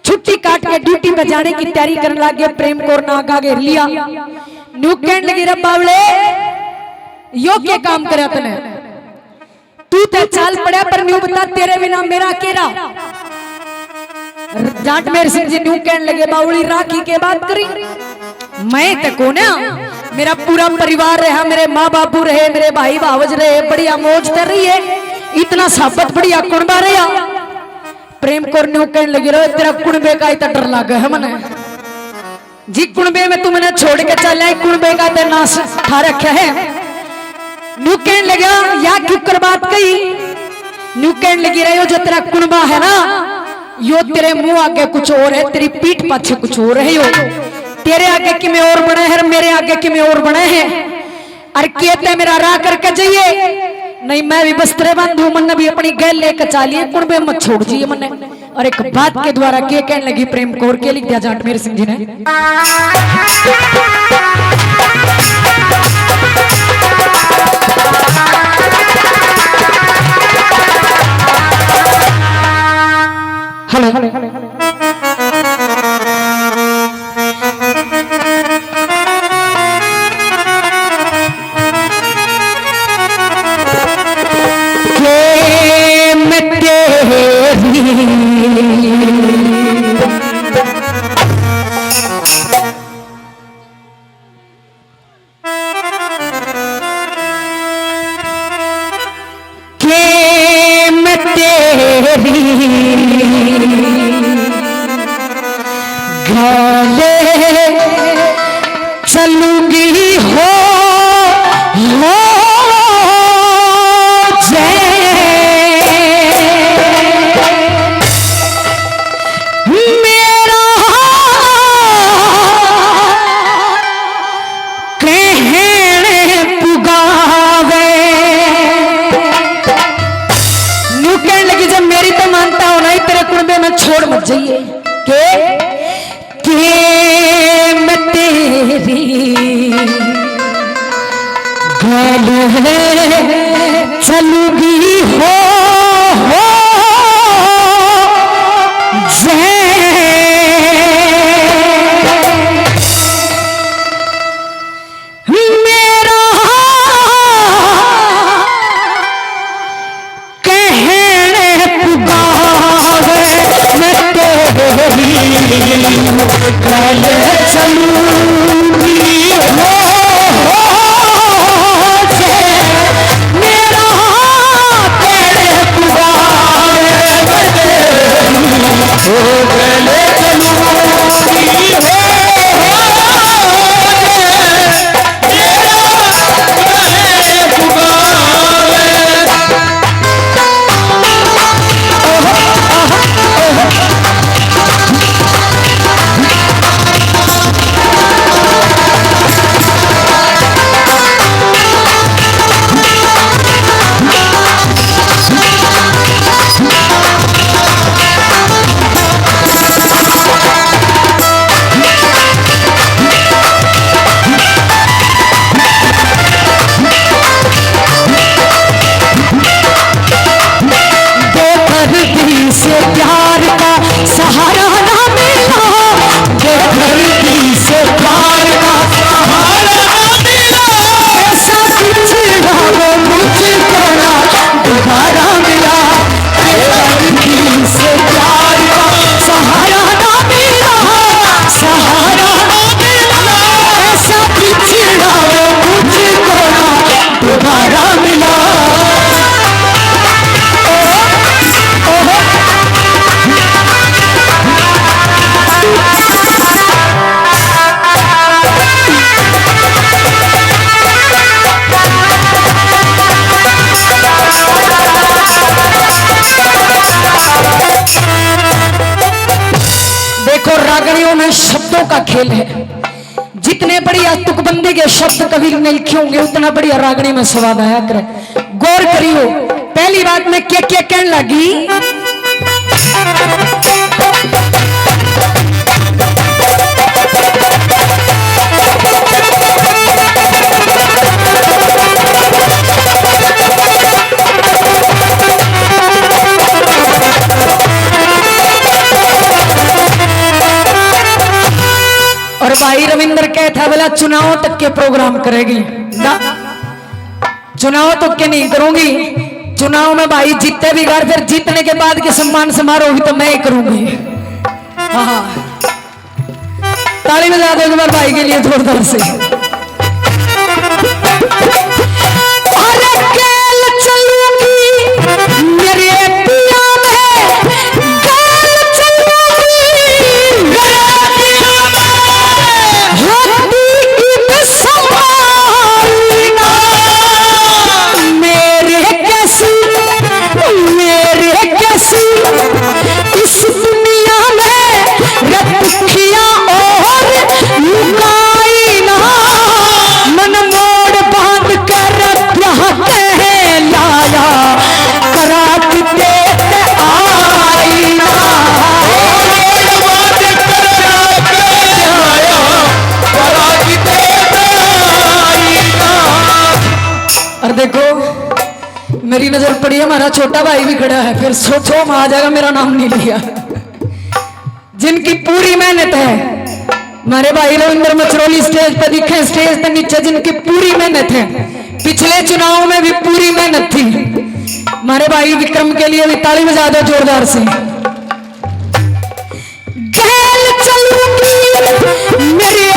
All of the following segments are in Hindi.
छुट्टी काट के ड्यूटी पे जाने की तैयारी करने लगे। प्रेम कौर ना आगा घेर लिया। न्यू कहने लगी रे बावले यो क्या काम करे तने, तू ते चाल पड़ा पर न्यू बता तेरे बिना मेरा केरा। जाट मेरे सिंह जी न्यू कहने लगे बावली राखी के बात करी, मैं ते कौन है, मेरा पूरा परिवार रहा, मेरे माँ बापू रहे, मेरे भाई भावज रहे, बढ़िया मौज कर रही है, इतना साबत बढ़िया कुणबा रहा। प्रेम कौर न्यू कहने लगी रो तेरा कुणबे का इतना डर लगा है मने जी, कुणबे में तुमने छोड़ के चला, कुणबे का ते नाश खा रखा है। न्यू कहने लगा या क्यों कर बात कही, न्यू कहने लगी रहे जो तेरा कुणबा है ना यो तेरे मुंह आगे कुछ और है, तेरी पीठ पाछे कुछ और है, यो तेरे आगे कि मैं और बने हैं, मेरे आगे कि मैं और बने हैं। अरे कहते मेरा राह करके जाइए, नहीं मैं भी बस्तरे बंधू मन भी अपनी गैल लेकर चालिए, कुणबे मत छोड़ जिए मने। और एक बात के द्वारा के कहने लगी प्रेम कौर के लिख दिया जाट मेरे सिंह जी ने। हेलो चलूंगी हो मेरा कहने पुगावे। न्यू कहने लगी जब मेरी तो मानता हो नहीं तेरे कुणबे में छोड़ मत जाइए के मैं तेरी गले चलूंगी हो मेरा कहने पुगावे मैं तेरी गले चलूंगी हो मेरा कहने पुगावे मैं तेरी गले चलूंगी हो। रागणियों में शब्दों का खेल है, जितने बढ़िया तुकबंदी के शब्द कवि ने लिखे होंगे उतना बढ़िया रागणी में स्वाद आया करे। गौर करियो पहली बात में क्या क्या कहने लगी, भाई रविंद्र कहता है बोला चुनाव तक के प्रोग्राम करेगी ना, चुनाव तक के नहीं करूंगी, चुनाव में भाई जीते भी घर, फिर जीतने के बाद के सम्मान समारोह भी तो मैं ही करूंगी। हाँ ताली बजा दो एक बार भाई के लिए जोरदार से। और देखो मेरी नजर पड़ी है, हमारा छोटा भाई भी खड़ा है, फिर सोचो में आ जाएगा मेरा नाम नहीं लिया। जिनकी पूरी मेहनत है, हमारे भाई रविंद्र मचरौली स्टेज पर दिखे, स्टेज पर नीचे जिनकी पूरी मेहनत है, पिछले चुनाव में भी पूरी मेहनत थी। हमारे भाई विक्रम के लिए भी ताली बजा दो जोरदार से। मेरे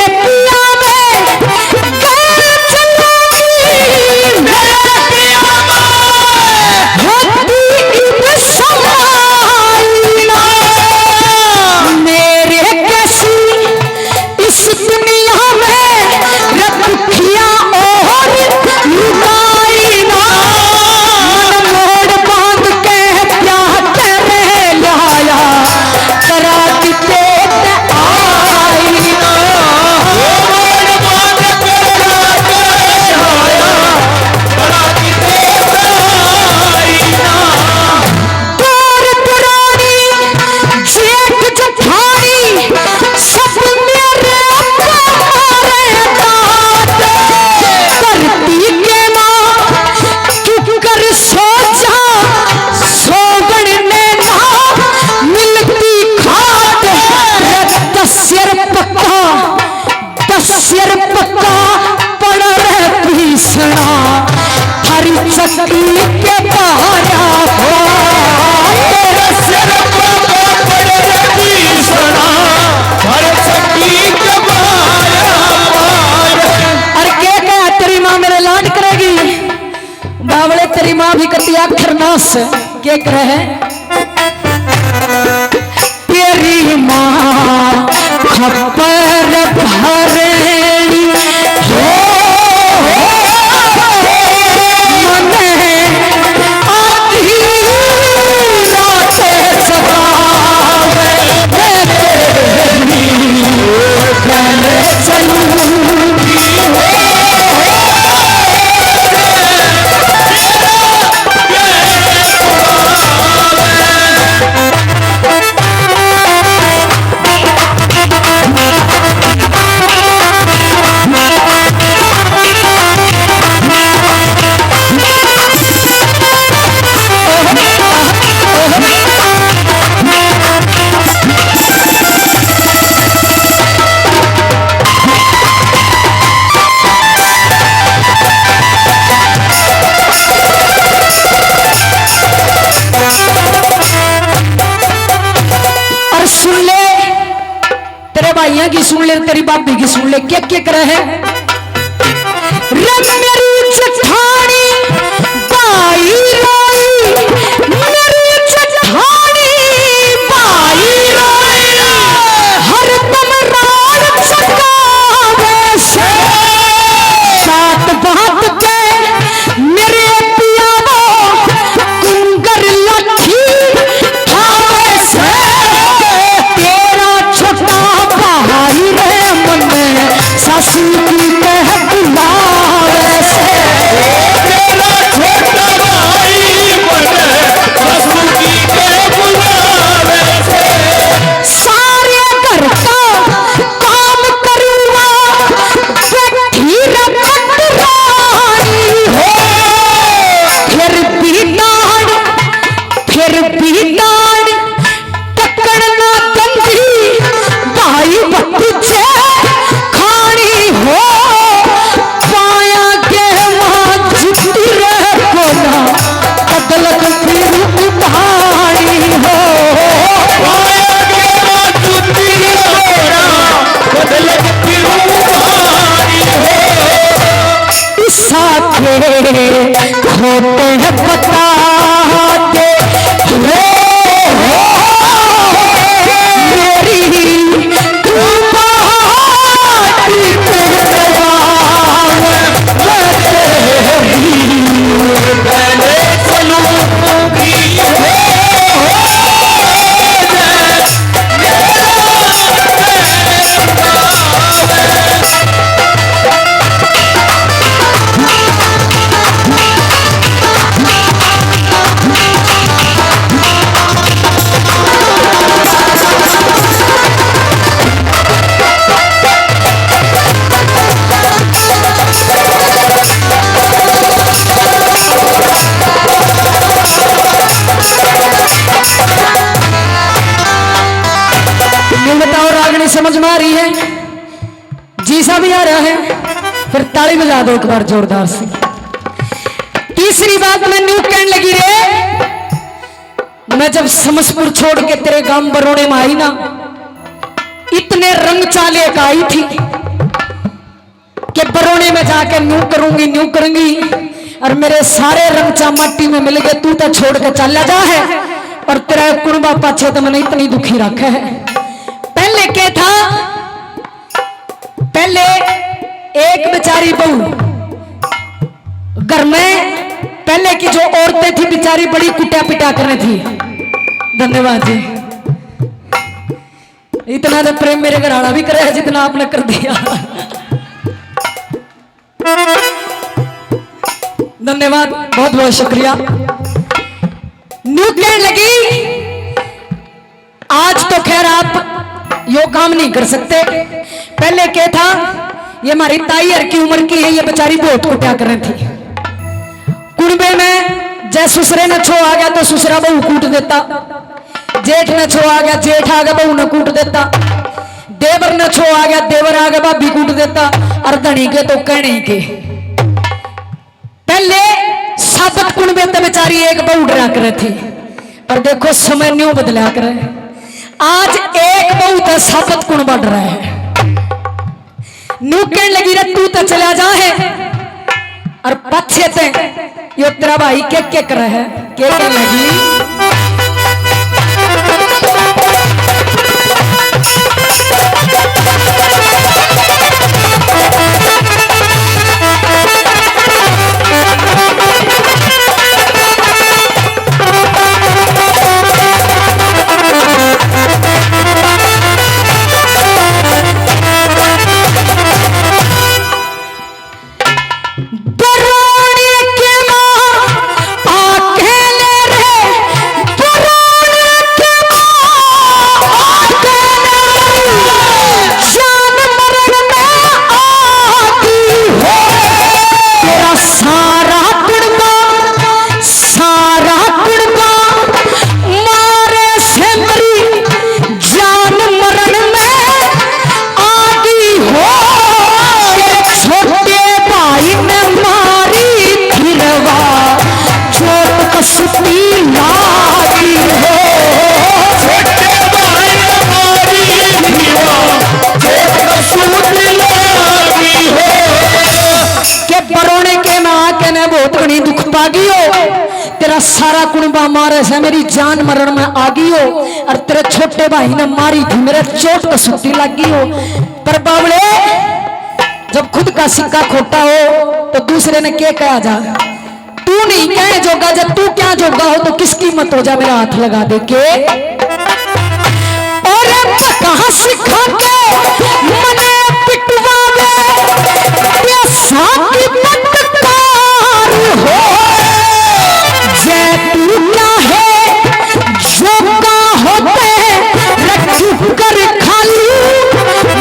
तेरी माँ भी कतिया खरनास के रहे तेरी माँ खपर भरेली हो मने आधी रात सतावे की सुन ले, तेरी बाबी की सुन ले, क्या क्या करे है मेरी जेठानी बाई रोई, मेरी जेठानी बाई रोई, हर दम रात चकावे से सात बात के मेरे पियानो कुंगर लठी ठावे से तेरा छोटा भाई रे मन सासू की कह बुलावे से तेरा छोटा भाई तुम बताओ रागनी समझ में आ रही है? जी सा भी आ रहा है? फिर ताली बजा दो एक बार जोरदार से। तीसरी बात मैं न्यू कहने लगी रे, मैं जब समसपुर छोड़ के तेरे गांव बरोड़े में आई ना, इतने रंग चाले का आई थी कि बरोड़े में जाके न्यू करूंगी और मेरे सारे रंग चा माटी में मिल गए। तू तो छोड़ के चला जा है और तेरा कुड़बा पाछे तो मैंने इतनी दुखी रखा है। पहले क्या था, पहले एक बेचारी बहू घर में, पहले की जो औरतें थी बेचारी बड़ी कुटिया पिटा कर रही थी। धन्यवाद जी, इतना तो प्रेम मेरे घर आड़ा भी करे है जितना आपने कर दिया। धन्यवाद, बहुत बहुत शुक्रिया। न्यू कहने लगी, आज तो खैर आप यो काम नहीं कर सकते। पहले क्या था, ये हमारी ताई हर की उम्र की है, ये बेचारी बहुत कुटिया कर रही थी। कुड़बे में जैसे ससुरे न छो आ गया तो ससुरा बहू कूट देता, जेठ न छो आ गया जेठ आ गया बहू न कूट देता, देवर न छो आ गया देवर आ गया भाभी कूट देता, और धनी के तो कहने के। पहले साबत कुड़बे तो बेचारी एक बहू डरा कर थी, और देखो समय न्यू बदला कर आज एक बहू तो साबत कुड़बा डरा है। न्यू कहने लगी रे तू तो चला जा है, और पछे ते यो तेरा भाई क्या कर रहा है, क्या लगी। तेरा सारा कुणबा मारे से मेरी जान मरण में आ गई हो, और तेरे छोटे भाई ने मारी थी मेरे चोट को सुट्टी लगी हो। पर बावले जब खुद का सिक्का खोटा हो तो दूसरे ने क्या कहा जा, तू नहीं कहे जोगा, जब तू क्या जोगा हो तो किसकी मत हो जा, मेरा हाथ लगा दे के। और कहां सिखा के मने पिटवावे साकी पटकार हो, तू क्या है जोगा होते रख कर खालू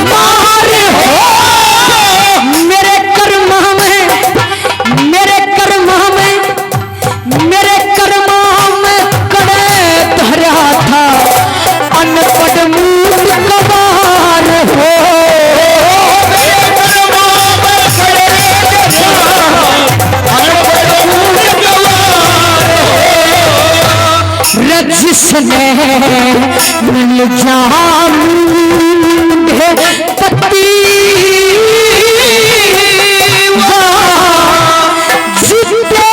मार हो। मेरे कर्म में कड़े धरा था अनपढ़ मूर्ख गवार हो। जिसने मिल जाऊंगे पति जीते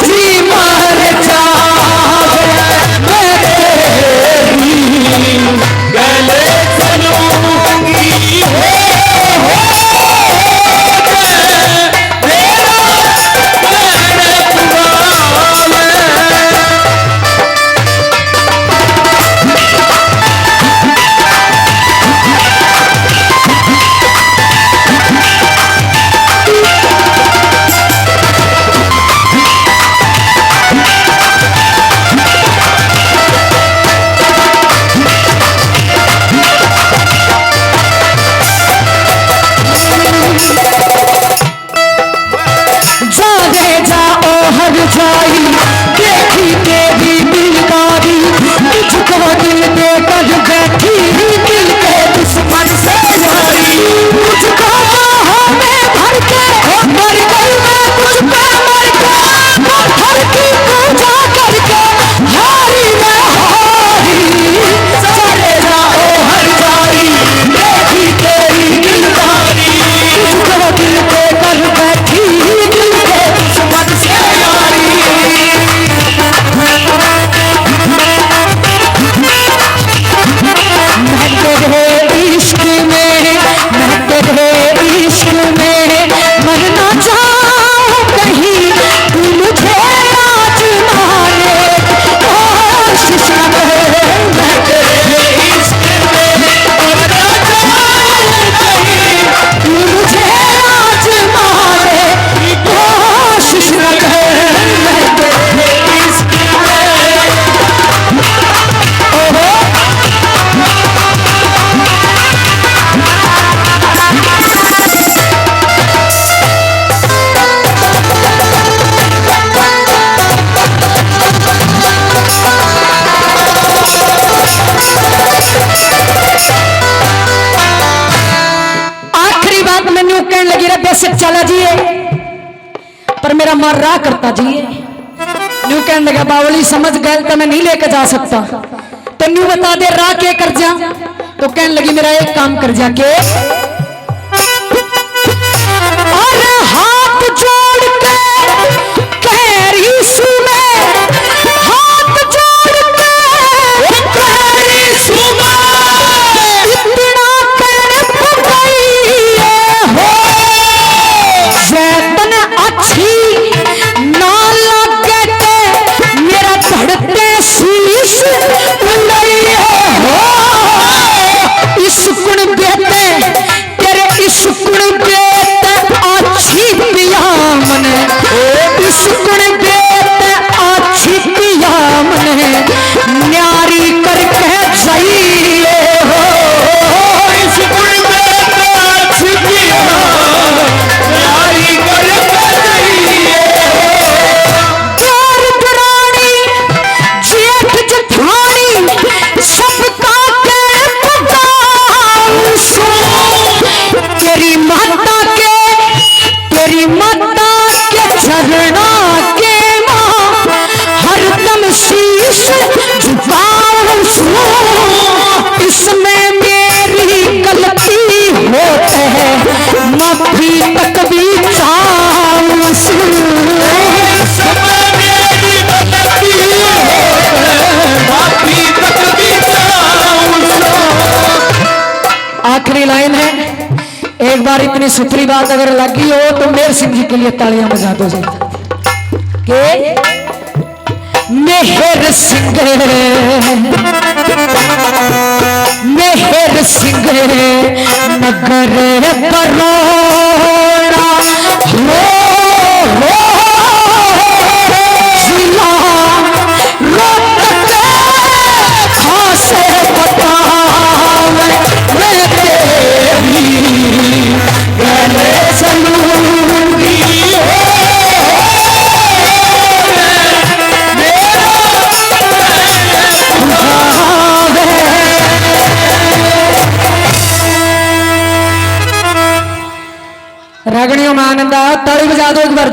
जी मर जावे मैं तेरी गले चलूंगी बेशक चला जिए पर मेरा मर रहा करता जिए। न्यू कहने लगा बावली समझ गए तो मैं नहीं लेकर जा सकता, तो न्यू बता दे राह के कर जा। तो कहने लगी मेरा एक काम कर जा के और हाथ जोड़ के कह रही सुने, हाथ जोड़ के कह रही सुने, इतना तड़प गई हो जैतन अच्छी ना लगे ते मेरा धड़ते शीश उड़ई हो। इस गुण देते तेरे इस गुण देते अच्छी पिया मने, इस गुण देते अच्छी पिया मने न्यारी करके जाइए हो। इस गुण देते अच्छी पिया न्यारी करके जाइए हो। प्यार पुरानी जेठ जठानी सबका तेरी माता के झरना के माँ हरदम शीश झुकाऊं सुनो। इसमें मेरी गलती होती है माफी तक भी चाहूं सुनो। इसमें मेरी गलती होती है माफी तक भी चाहूं सुनो। आखिरी लाइन है, एक बार इतनी सुथरी बात अगर लगी हो तो मेर सिंह जी के लिए तालियां बजा दो जी। के मेहर सिंह मेहर सिंह नगर बरोड़ा हो जिला रोहतक खासे बतावे मैं तेरी गले चलूंगी रागणियों में आनंद आया। ताली बजा दो एक बार।